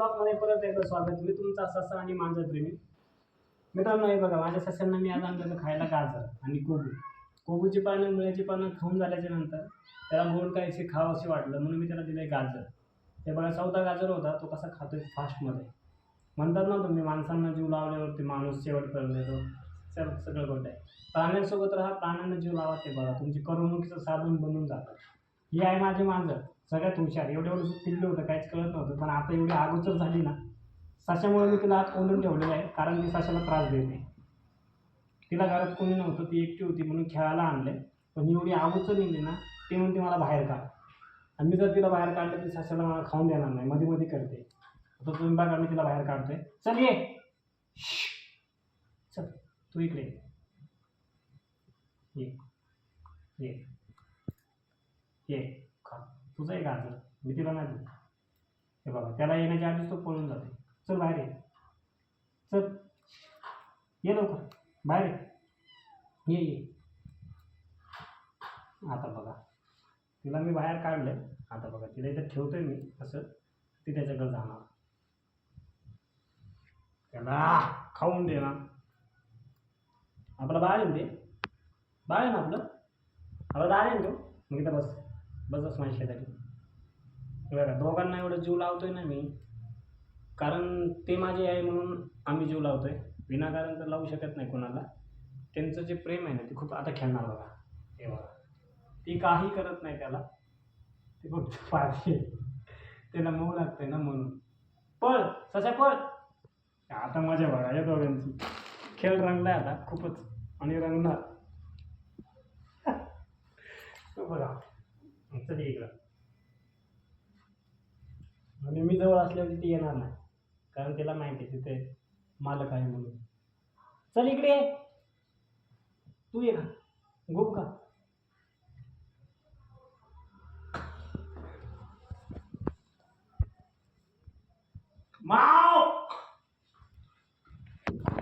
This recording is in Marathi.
ब्लॉगमध्ये परत एकदा स्वागत. मी तुमचा ससा आणि मांजर प्रेमी मित्रांनो. हे बघा, माझ्या सस्यांना मी आज आणलं खायला गाजर आणि कोबू. कोबूची पानं, मुळ्याची पानं खाऊन झाल्याच्या नंतर त्याला गोड काहीशी खावं असे वाटलं, म्हणून मी त्याला दिले गाजर. हे बघा, 14 गाजर होता. तो कसा खातोय फास्टमध्ये. म्हणतात ना तुम्ही, माणसांना जीव लावल्यावरती माणूस शेवटपर्यंत येतो. सगळं गोष्ट आहे. प्राण्यांसोबत राहा, प्राण्यांना जीव लावा. ते बघा, तुमची करमणुकीचं साधन बनून जातं. ही आहे माझी मांजर, सगळ्यात हुशार. एवढं पिल्लं होतं, काहीच कळत नव्हतं, पण आता एवढी अगोदर झाली ना. सशामुळे मी तिला आत कोंडून ठेवलेलं आहे, कारण ती सशाला त्रास देते. तिला घरात कोणी नव्हतं, ती एकटी होती म्हणून खेळायला आणले. पण एवढी अगोदर निघली ना, ती म्हणते मला बाहेर काढ. आणि मी जर तिला बाहेर काढलं, ती सशाला मला खाऊन देणार नाही, मध्ये मध्ये करते. आता तुम्ही बघा, मी तिला बाहेर काढतोय. चल ये, चल तू इकडे ये, ये ये खा. तुझं आहे गाजर, मी तिला नाही देत. हे बघा, त्याला येण्याच्या आधीच तो पळून जाते. चल बाहेर ये, चल ये लवकर बाहेर ये, ये. आता बघा, तिला मी बाहेर काढलं. आता बघा, तिला इथं ठेवतोय मी असं, ती त्याच्याकडे जाणार. त्याला खाऊन दे ना. आपलं बाळ आहे ते, बाळ आहे ना आपलं. आपलं बाळ आहे ना तो. मग इथं बस बस माझ्या शेजारी. बघा, दोघांना एवढं जीव लावतोय ना मी, कारण ते माझे आहे म्हणून आम्ही जीव लावतोय. विनाकारण तर लावू शकत नाही कोणाला. त्यांचं जे प्रेम आहे ना, ते खूप. आता खेळणार बघा, हे बघा, ती काही करत नाही त्याला, ते फक्त पाहिजे. त्याला मऊ लागतंय ना म्हणून. पळ ससा पळ. आता मजा बघा या दोघांची. खेळ रंगलाय आता खूपच, आणि रंगणार. बघा, चल इकडं. आणि मी जवळ असल्यावर ती येणार नाही, कारण तिला माहिती आहे तिथे मालक आहे म्हणून. चल इकडे ये, तू ये का गोप का. मा